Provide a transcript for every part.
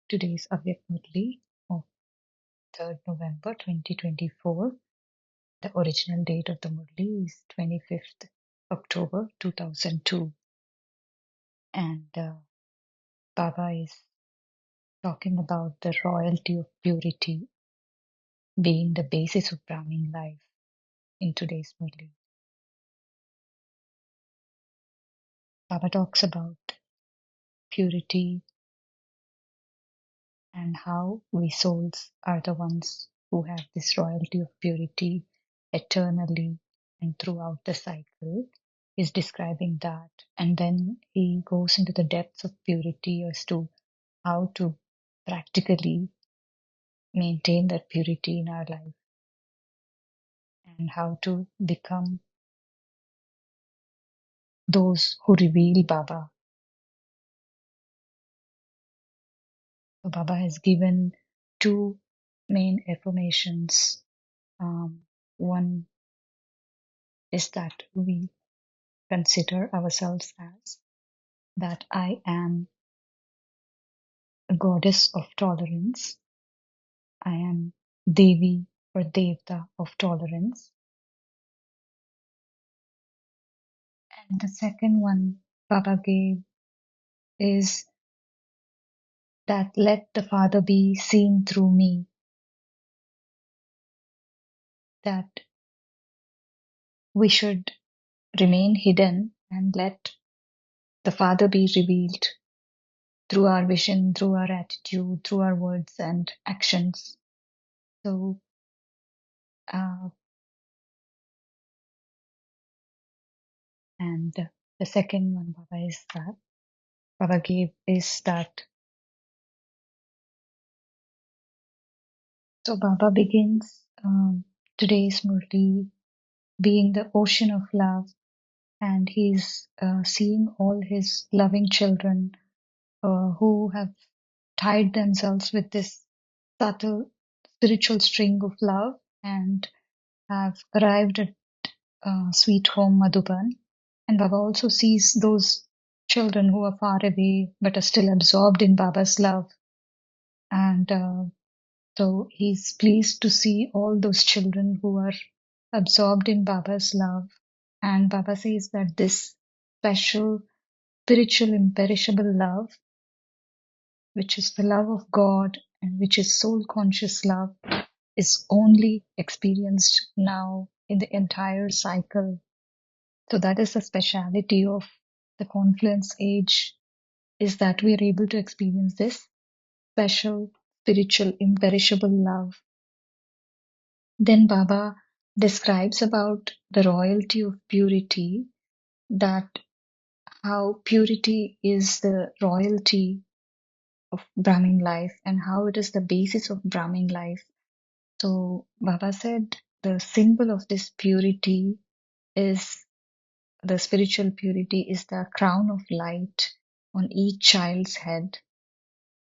Today's Avyakt Murli of 3rd November 2024. The original date of the Murli is 25th October 2002. And Baba is talking about the royalty of purity being the basis of Brahmin life in today's Murli. Baba talks about purity and how we souls are the ones who have this royalty of purity eternally and throughout the cycle. Is describing that, and then he goes into the depths of purity as to how to practically maintain that purity in our life and how to become those who reveal Baba. So Baba has given two main affirmations. One is that we consider ourselves as that I am a goddess of tolerance. I am Devi or Devta of tolerance. And the second one Baba gave is that let the Father be seen through me, that we should remain hidden and let the Father be revealed through our vision, through our attitude, through our words and actions. So, and the second one Baba gave is that. So Baba begins today's Murli being the ocean of love, and he's seeing all his loving children who have tied themselves with this subtle spiritual string of love and have arrived at sweet home Madhuban. And Baba also sees those children who are far away but are still absorbed in Baba's love. And so he's pleased to see all those children who are absorbed in Baba's love. And Baba says that this special spiritual imperishable love, which is the love of God and which is soul conscious love, is only experienced now in the entire cycle. So that is the speciality of the confluence age, is that we are able to experience this special spiritual imperishable love. Then Baba describes about the royalty of purity, that how purity is the royalty of Brahmin life and how it is the basis of Brahmin life. So Baba said the symbol of this purity is the spiritual purity is the crown of light on each child's head.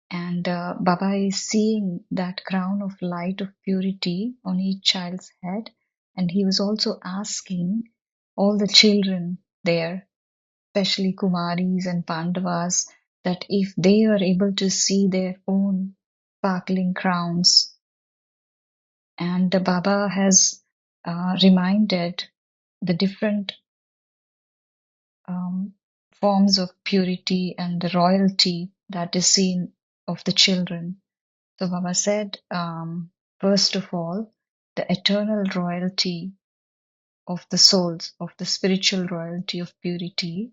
And Baba is seeing that crown of light of purity on each child's head. And he was also asking all the children there, especially Kumaris and Pandavas, that if they are able to see their own sparkling crowns. And the Baba has reminded the different forms of purity and the royalty that is seen of the children. So Baba said, first of all, the eternal royalty of the souls, of the spiritual royalty of purity,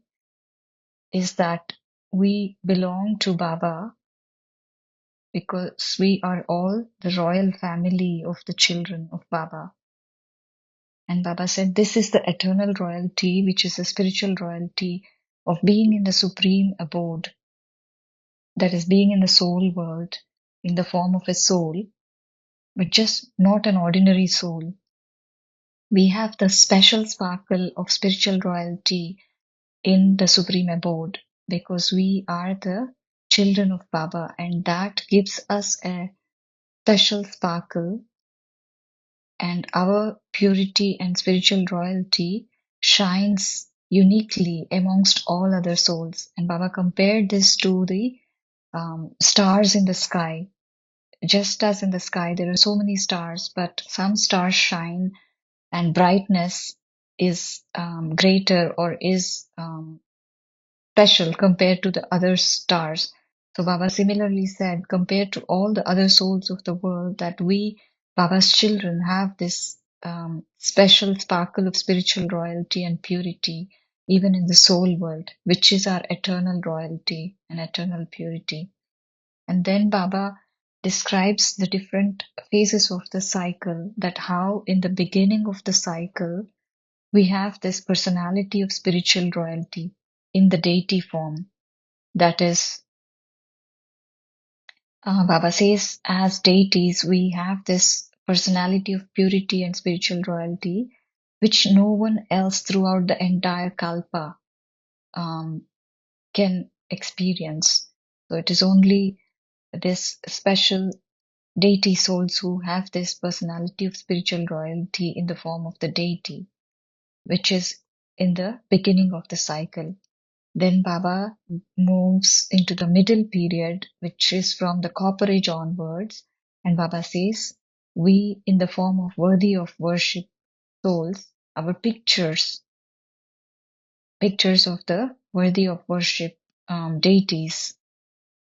is that we belong to Baba because we are all the royal family of the children of Baba. And Baba said, this is the eternal royalty, which is the spiritual royalty of being in the supreme abode, that is, being in the soul world in the form of a soul, but just not an ordinary soul. We have the special sparkle of spiritual royalty in the supreme abode because we are the children of Baba, and that gives us a special sparkle, and our purity and spiritual royalty shines uniquely amongst all other souls. And Baba compared this to the stars in the sky. Just as in the sky, there are so many stars, but some stars shine and brightness is greater or is special compared to the other stars. So Baba similarly said, compared to all the other souls of the world, that we, Baba's children, have this special sparkle of spiritual royalty and purity, even in the soul world, which is our eternal royalty and eternal purity. And then Baba describes the different phases of the cycle, that how in the beginning of the cycle, we have this personality of spiritual royalty in the deity form. That is, Baba says, as deities, we have this personality of purity and spiritual royalty, which no one else throughout the entire Kalpa um, can experience. So it is only this special deity souls who have this personality of spiritual royalty in the form of the deity, which is in the beginning of the cycle. Then Baba moves into the middle period, which is from the Copper Age onwards, and Baba says, we, in the form of worthy of worship souls, our pictures of the worthy of worship deities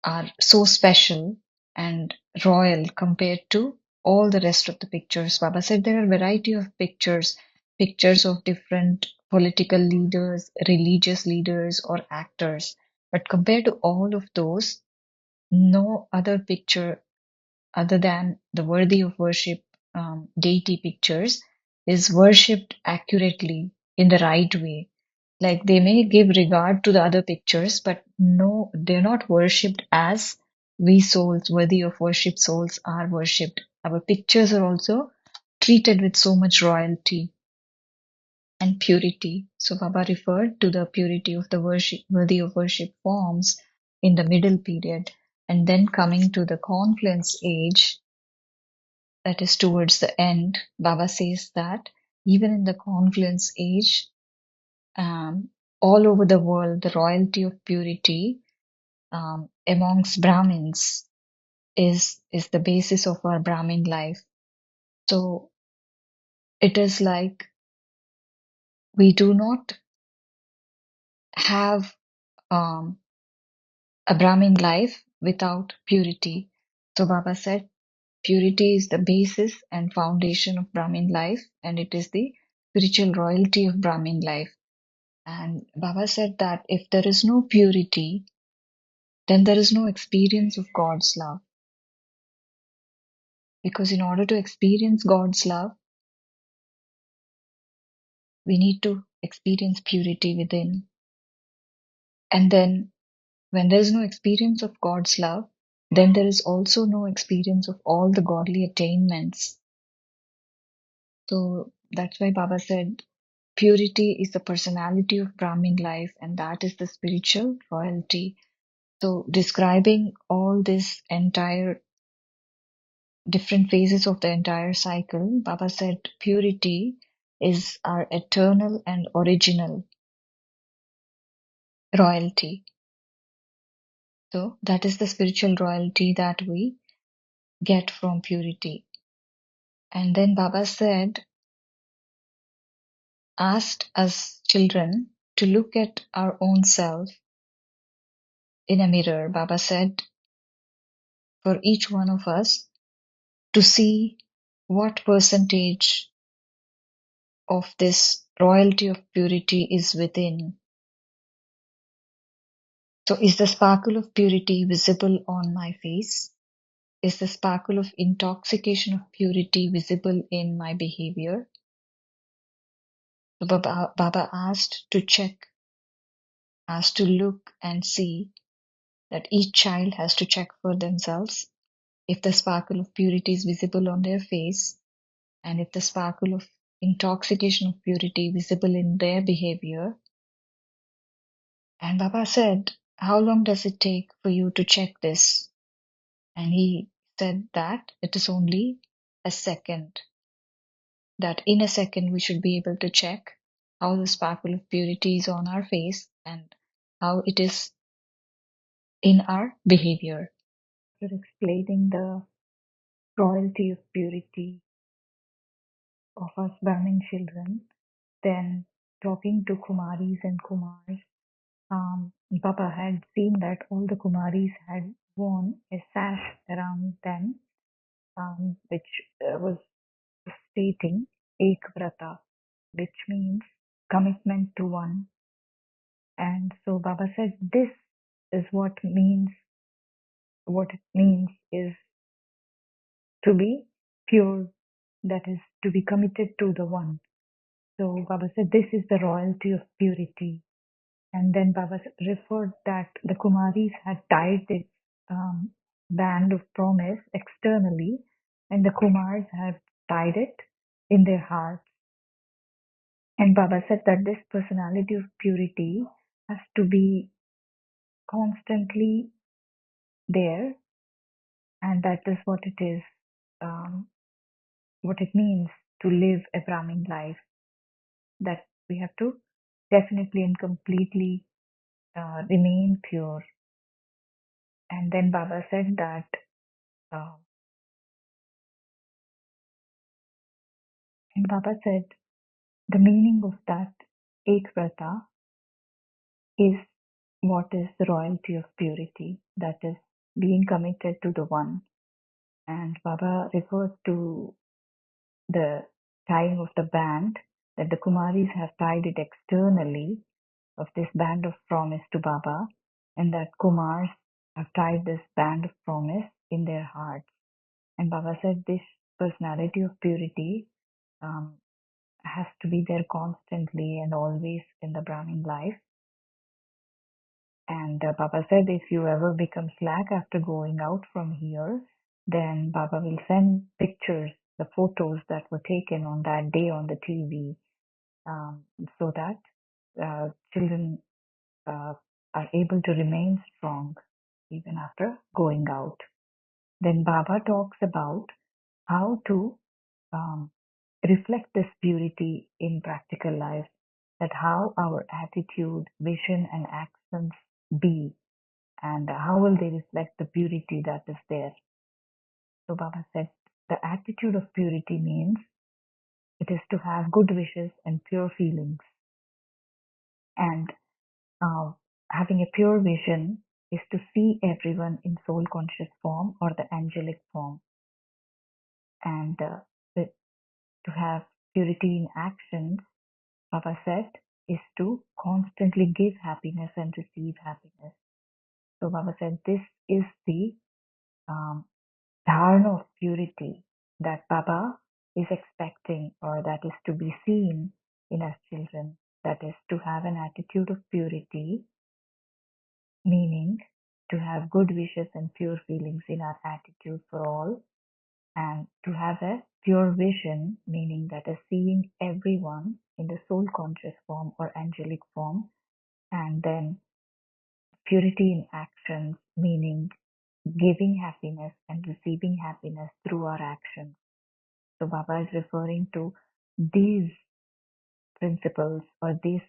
are so special and royal compared to all the rest of the pictures. Baba said there are a variety of pictures, pictures of different political leaders, religious leaders, or actors. But compared to all of those, no other picture other than the worthy of worship deity pictures is worshipped accurately in the right way. Like they may give regard to the other pictures, but no, they're not worshipped as we souls, worthy of worship souls, are worshipped. Our pictures are also treated with so much royalty and purity. So Baba referred to the purity of the worship, worthy of worship forms in the middle period. And then coming to the confluence age, that is towards the end, Baba says that even in the confluence age, um, all over the world, the royalty of purity amongst Brahmins is the basis of our Brahmin life. So it is like we do not have um, a Brahmin life without purity. So Baba said purity is the basis and foundation of Brahmin life, and it is the spiritual royalty of Brahmin life. And Baba said that if there is no purity, then there is no experience of God's love. Because in order to experience God's love, we need to experience purity within. And then, when there is no experience of God's love, then there is also no experience of all the godly attainments. So that's why Baba said purity is the personality of Brahmin life, and that is the spiritual royalty. So, describing all this entire different phases of the entire cycle, Baba said purity is our eternal and original royalty. So that is the spiritual royalty that we get from purity. And then Baba said, asked us children to look at our own self in a mirror. Baba said, for each one of us to see what percentage of this royalty of purity is within. So is the sparkle of purity visible on my face? Is the sparkle of intoxication of purity visible in my behavior? So Baba asked to check, asked to look and see that each child has to check for themselves if the sparkle of purity is visible on their face, and if the sparkle of intoxication of purity visible in their behavior. And Baba said, how long does it take for you to check this? And he said that it is only a second. That in a second we should be able to check how the sparkle of purity is on our face and how it is in our behavior. After explaining the royalty of purity of us Brahmin children, then talking to Kumaris and Kumars, Baba had seen that all the Kumaris had worn a sash around them, which was stating Ek Vrata, which means commitment to one. And so Baba said, this is what it means is to be pure, that is to be committed to the one. So Baba said, this is the royalty of purity. And then Baba referred that the Kumaris had tied this band of promise externally, and the Kumars had tied it in their hearts. And Baba said that this personality of purity has to be constantly there, and that is what it is, what it means to live a Brahmin life, that we have to definitely and completely remain pure. And then Baba said that uh, and Baba said the meaning of that Ekvrata is what is the royalty of purity, that is being committed to the one. And Baba referred to the tying of the band, that the Kumaris have tied it externally of this band of promise to Baba, and that Kumars have tied this band of promise in their hearts. And Baba said this personality of purity um, has to be there constantly and always in the Brahmin life. And Baba said, if you ever become slack after going out from here, then Baba will send pictures, the photos that were taken on that day on the TV, so that children are able to remain strong even after going out. Then Baba talks about how to um, reflect this purity in practical life, that how our attitude, vision, and actions be, and how will they reflect the purity that is there. So Baba said, the attitude of purity means it is to have good wishes and pure feelings. And uh, having a pure vision is to see everyone in soul conscious form or the angelic form. And to have purity in actions, Baba said, is to constantly give happiness and receive happiness. So Baba said, this is the um, dharana of purity that Baba is expecting, or that is to be seen in us children. That is to have an attitude of purity, meaning to have good wishes and pure feelings in our attitude for all, and to have a pure vision, meaning that is seeing everyone in the soul conscious form or angelic form, and then purity in actions, meaning giving happiness and receiving happiness through our actions. So Baba is referring to these principles or these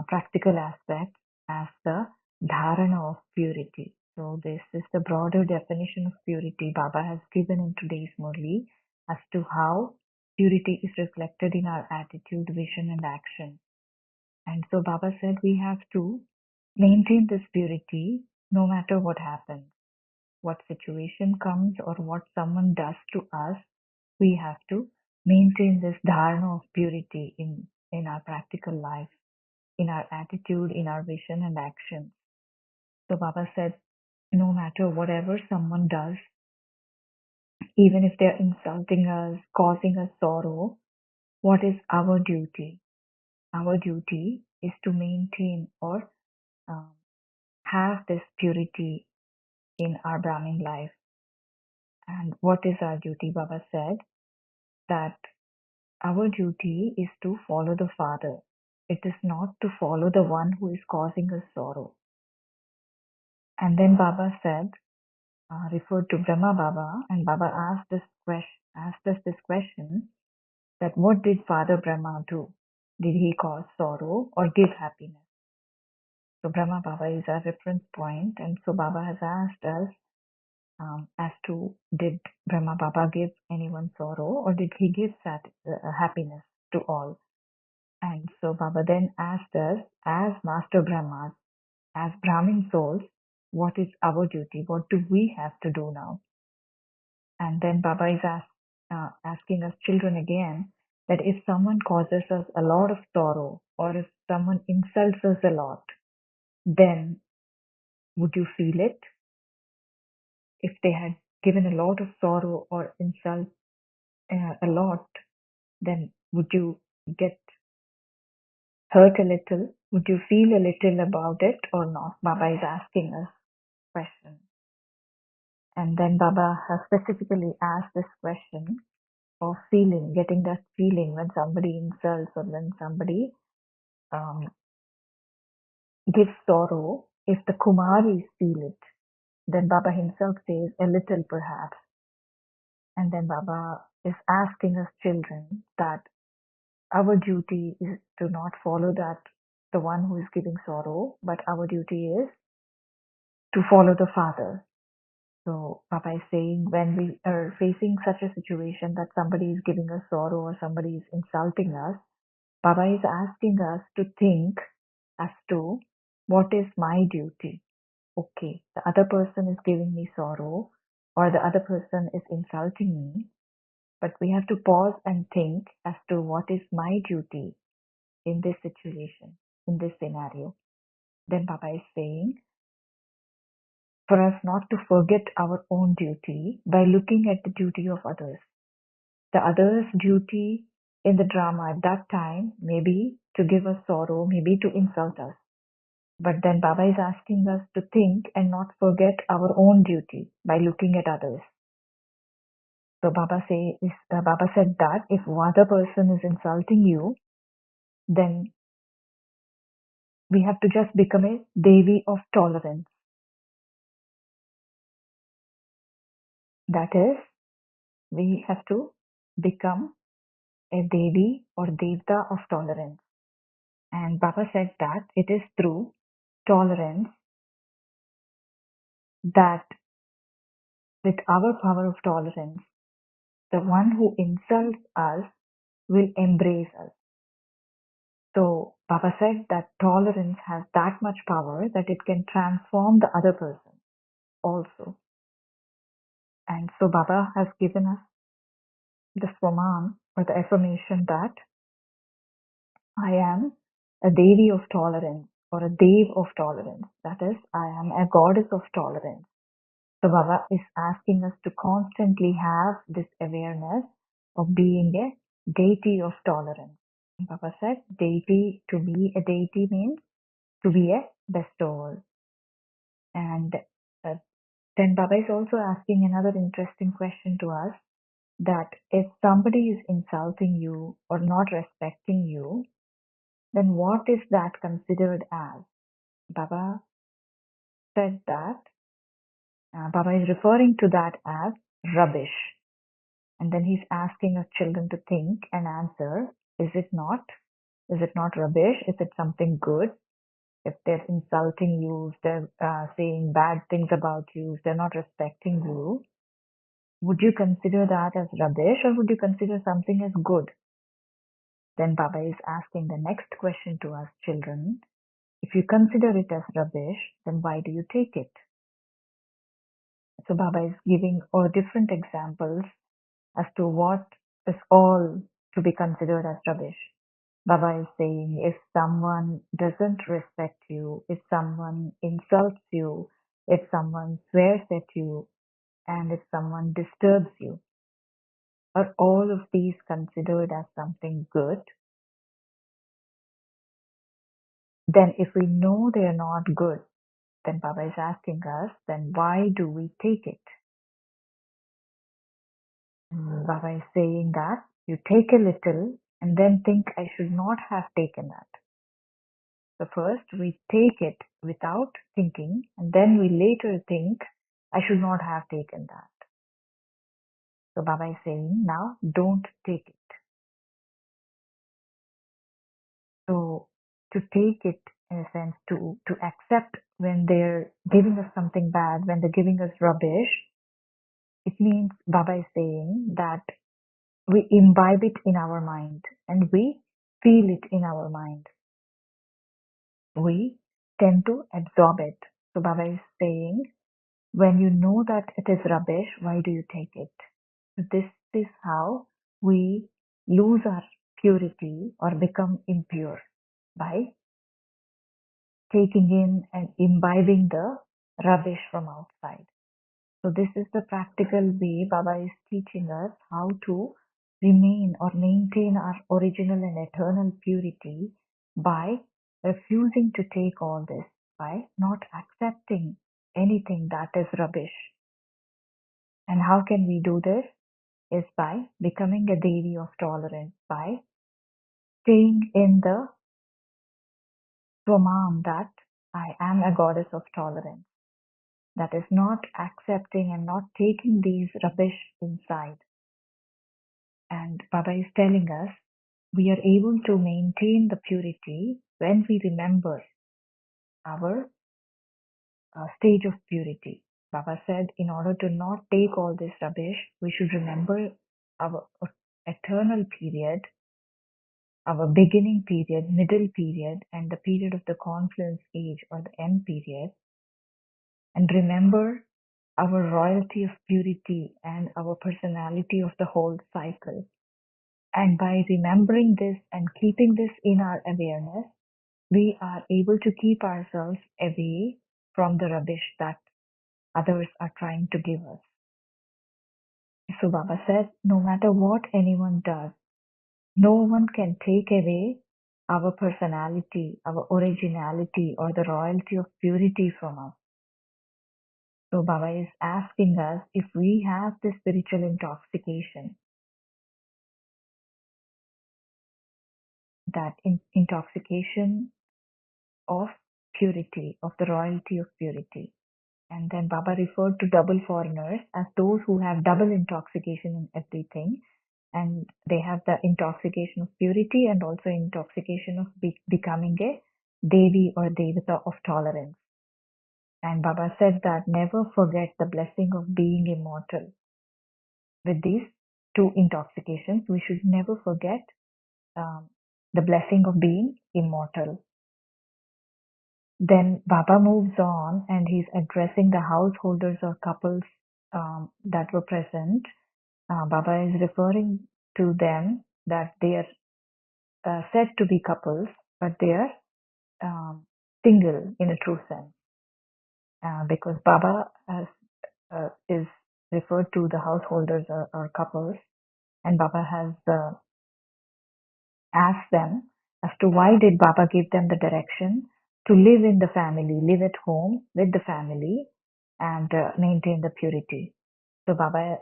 practical aspects as the dharana of purity. So this is the broader definition of purity Baba has given in today's Murli as to how purity is reflected in our attitude, vision, and action. And so Baba said we have to maintain this purity no matter what happens, what situation comes or what someone does to us. We have to maintain this dharana of purity in our practical life, in our attitude, in our vision and action. So Baba said, no matter whatever someone does, even if they're insulting us, causing us sorrow, what is our duty? Our duty is to maintain or um, have this purity in our Brahmin life. And what is our duty? Baba said that our duty is to follow the Father. It is not to follow the one who is causing us sorrow. And then Baba said, referred to Brahma Baba, and Baba asked us this question, that what did Father Brahma do? Did he cause sorrow or give happiness? So Brahma Baba is our reference point, and so Baba has asked us as to, did Brahma Baba give anyone sorrow, or did he give happiness to all? And so Baba then asked us, as Master Brahmas, as Brahmin souls, what is our duty? What do we have to do now? And then Baba is asking us children again, that if someone causes us a lot of sorrow, or if someone insults us a lot, then would you feel it? If they had given a lot of sorrow or insult a lot, then would you get hurt a little? Would you feel a little about it or not? Baba is asking us question. And then Baba has specifically asked this question of feeling, getting that feeling when somebody insults or when somebody um, gives sorrow. If the Kumaris feel it, then Baba himself says a little perhaps. And then Baba is asking us children that our duty is to not follow that, the one who is giving sorrow, but our duty is to follow the Father. So Baba is saying, when we are facing such a situation that somebody is giving us sorrow or somebody is insulting us, Baba is asking us to think as to, what is my duty? Okay, the other person is giving me sorrow, or the other person is insulting me, but we have to pause and think as to what is my duty in this situation, in this scenario. Then Baba is saying, for us not to forget our own duty by looking at the duty of others. The other's duty in the drama at that time may be to give us sorrow, maybe to insult us. But then Baba is asking us to think and not forget our own duty by looking at others. So Baba said that if other person is insulting you, then we have to just become a Devi of tolerance. That is, we have to become a Devi or Devta of tolerance. And Baba said that it is through tolerance that, with our power of tolerance, the one who insults us will embrace us. So Baba said that tolerance has that much power that it can transform the other person also. And so Baba has given us the swaman, or the affirmation, that I am a Devi of tolerance, or a Dev of tolerance. That is, I am a goddess of tolerance. So Baba is asking us to constantly have this awareness of being a deity of tolerance. Baba said, deity, to be a deity means to be a bestower. And then Baba is also asking another interesting question to us, that if somebody is insulting you or not respecting you, then what is that considered as? Baba said that Baba is referring to that as rubbish. And then he's asking us children to think and answer, is it not? Is it not rubbish? Is it something good? If they're insulting you, if they're saying bad things about you, if they're not respecting you, would you consider that as rubbish, or would you consider something as good? Then Baba is asking the next question to us children. If you consider it as rubbish, then why do you take it? So Baba is giving all different examples as to what is all to be considered as rubbish. Baba is saying, if someone doesn't respect you, if someone insults you, if someone swears at you, and if someone disturbs you, are all of these considered as something good? Then if we know they are not good, then Baba is asking us, then why do we take it? Baba is saying that you take a little and then think, I should not have taken that. So first we take it without thinking, and then we later think, I should not have taken that. So Baba is saying, now don't take it. So to take it in a sense, to accept when they're giving us something bad, when they're giving us rubbish. It means Baba is saying that we imbibe it in our mind and we feel it in our mind. We tend to absorb it. So Baba is saying, when you know that it is rubbish, why do you take it? This is how we lose our purity or become impure, by taking in and imbibing the rubbish from outside. So this is the practical way Baba is teaching us how to remain or maintain our original and eternal purity by refusing to take all this, by not accepting anything that is rubbish. And how can we do this? Is by becoming a Devi of tolerance, by staying in the Swamam that I am a goddess of tolerance. That is not accepting and not taking these rubbish inside. And Baba is telling us we are able to maintain the purity when we remember our stage of purity. Baba said in order to not take all this rubbish, we should remember our eternal period, our beginning period, middle period, and the period of the confluence age or the end period, and remember our royalty of purity and our personality of the whole cycle. And by remembering this and keeping this in our awareness, we are able to keep ourselves away from the rubbish that others are trying to give us. So Baba said, no matter what anyone does, no one can take away our personality, our originality, or the royalty of purity from us. So Baba is asking us if we have this spiritual intoxication, that intoxication of purity, of the royalty of purity. And then Baba referred to double foreigners as those who have double intoxication in everything. And they have the intoxication of purity and also intoxication of becoming a Devi or Devata of tolerance. And Baba said that never forget the blessing of being immortal. With these two intoxications, we should never forget the blessing of being immortal. Then Baba moves on and he's addressing the householders or couples that were present. Baba is referring to them that they are said to be couples, but they are single in a true sense. Because Baba is referred to the householders or couples, and Baba has asked them as to why did Baba give them the direction to live in the family, live at home with the family, and maintain the purity. So Baba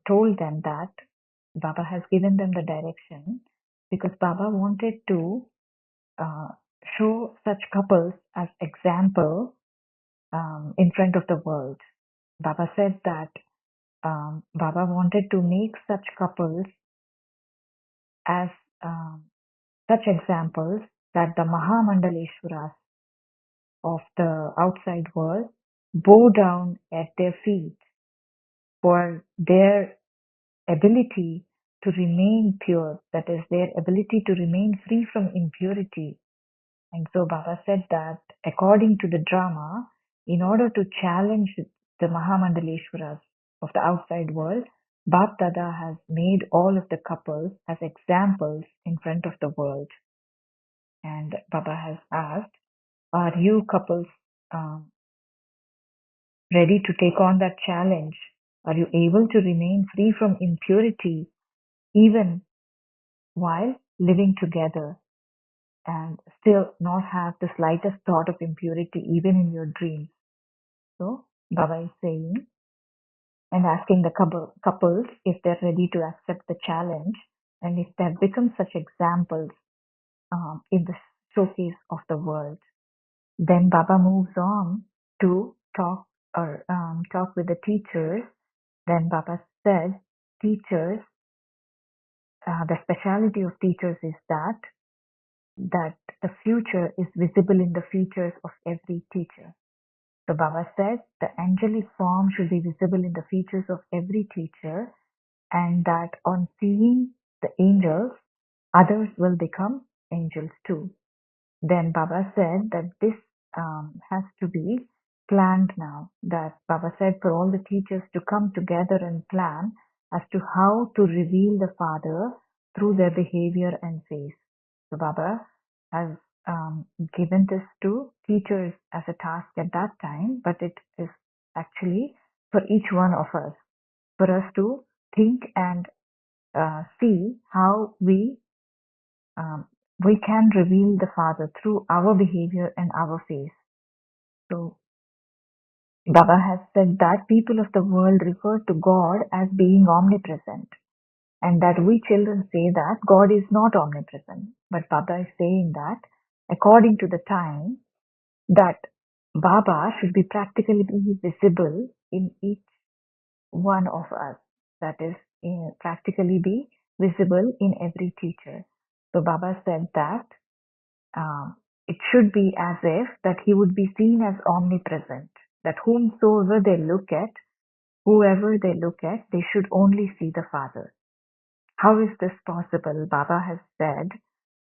told them that Baba has given them the direction because Baba wanted to show such couples as example in front of the world. Baba said that Baba wanted to make such couples as such examples that the Mahamandaleshwaras of the outside world bow down at their feet for their ability to remain pure, that is, their ability to remain free from impurity. And so Baba said that according to the drama, in order to challenge the Mahamandaleshwaras of the outside world, Bap Dada has made all of the couples as examples in front of the world. And Baba has asked, are you couples ready to take on that challenge? Are you able to remain free from impurity even while living together and still not have the slightest thought of impurity even in your dreams? So Baba is saying and asking the couples if they're ready to accept the challenge and if they've become such examples in the showcase of the world. Then Baba moves on to talk with the teachers. Then Baba said, teachers, the speciality of teachers is that that the future is visible in the features of every teacher. So Baba said the angelic form should be visible in the features of every teacher, and that on seeing the angels, others will become angels too. Then Baba said that this has to be planned now. That Baba said for all the teachers to come together and plan as to how to reveal the Father through their behavior and face. So Baba has given this to teachers as a task at that time, but it is actually for each one of us, for us to think and see how um, we can reveal the Father through our behavior and our face. So Baba has said that people of the world refer to God as being omnipresent, and that we children say that God is not omnipresent. But Baba is saying that according to the time, that Baba should be practically be visible in each one of us. That is, practically be visible in every teacher. So Baba said that it should be as if that he would be seen as omnipresent, that whomsoever they look at, whoever they look at, they should only see the Father. How is this possible? Baba has said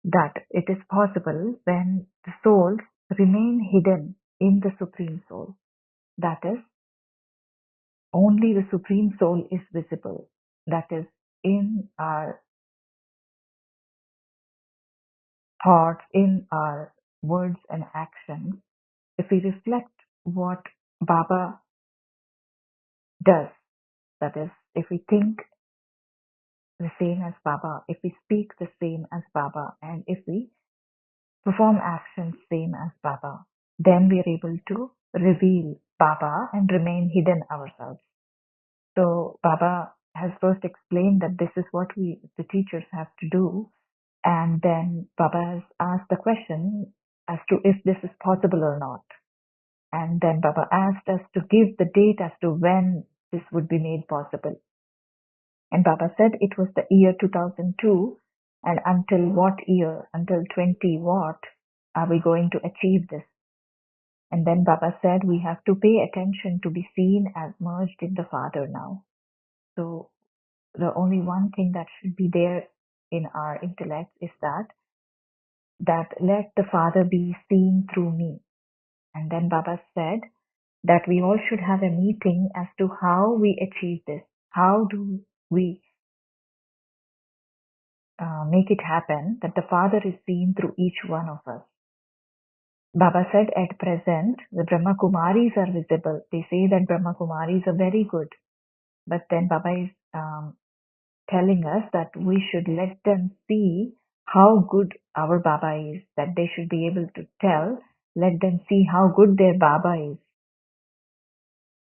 that it is possible when the souls remain hidden in the Supreme Soul. That is, only the Supreme Soul is visible. That is, in our thoughts, in our words and actions, if we reflect what Baba does, that is, if we think the same as Baba, if we speak the same as Baba, and if we perform actions same as Baba, then we are able to reveal Baba and remain hidden ourselves. So Baba has first explained that this is what we, the teachers, have to do, and then Baba has asked the question as to if this is possible or not. And then Baba asked us to give the date as to when this would be made possible. And Baba said it was the year 2002, and until what year? Until 20 what are we going to achieve this? And then Baba said we have to pay attention to be seen as merged in the Father now. So the only one thing that should be there in our intellect is that let the Father be seen through me. And then Baba said that we all should have a meeting as to how we achieve this. How do we make it happen that the Father is seen through each one of us? Baba said at present, the Brahma Kumaris are visible. They say that Brahma Kumaris are very good. But then Baba is telling us that we should let them see how good our Baba is, that they should be able to tell, let them see how good their Baba is.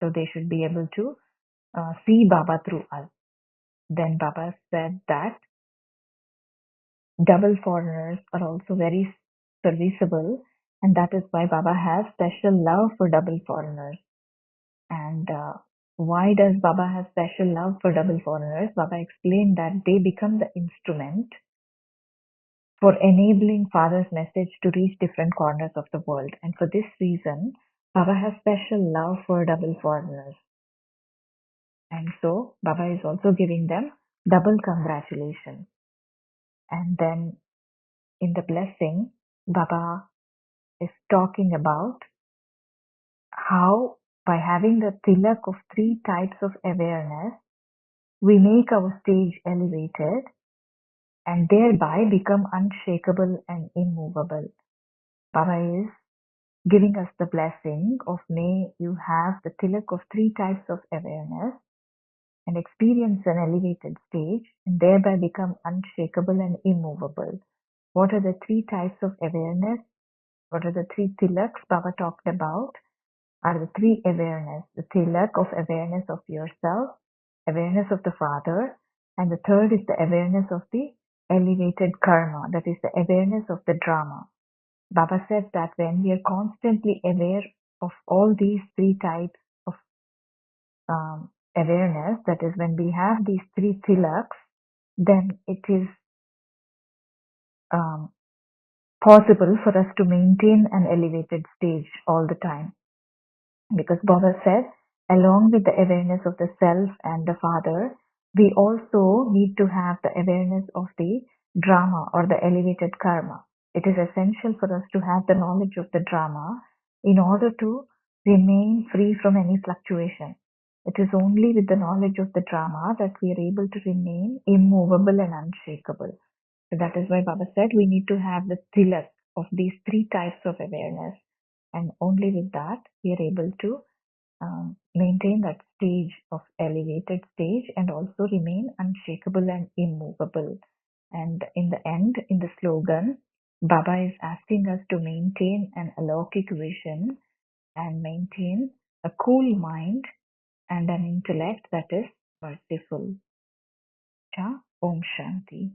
So they should be able to see Baba through us. Then Baba said that double foreigners are also very serviceable, and that is why Baba has special love for double foreigners. And why does Baba have special love for double foreigners? Baba explained that they become the instrument for enabling Father's message to reach different corners of the world. And for this reason, Baba has special love for double foreigners. And so Baba is also giving them double congratulations. And then in the blessing, Baba is talking about how by having the tilak of three types of awareness, we make our stage elevated and thereby become unshakable and immovable. Baba is giving us the blessing of may you have the tilak of three types of awareness and experience an elevated stage and thereby become unshakable and immovable. What are the three types of awareness? What are the three tilaks Baba talked about? Are the three awareness, the tilak of awareness of yourself, awareness of the Father, and the third is the awareness of the elevated karma, that is the awareness of the drama. Baba said that when we are constantly aware of all these three types of awareness, that is when we have these three tilaks, then it is possible for us to maintain an elevated stage all the time. Because Baba said, along with the awareness of the self and the father, we also need to have the awareness of the drama or the elevated karma. It is essential for us to have the knowledge of the drama in order to remain free from any fluctuation. It is only with the knowledge of the drama that we are able to remain immovable and unshakable. So that is why Baba said we need to have the tilak of these three types of awareness, and only with that we are able to maintain that stage of elevated stage and also remain unshakable and immovable. And in the end, in the slogan, Baba is asking us to maintain an alaukic vision and maintain a cool mind and an intellect that is merciful. Cha Om Shanti.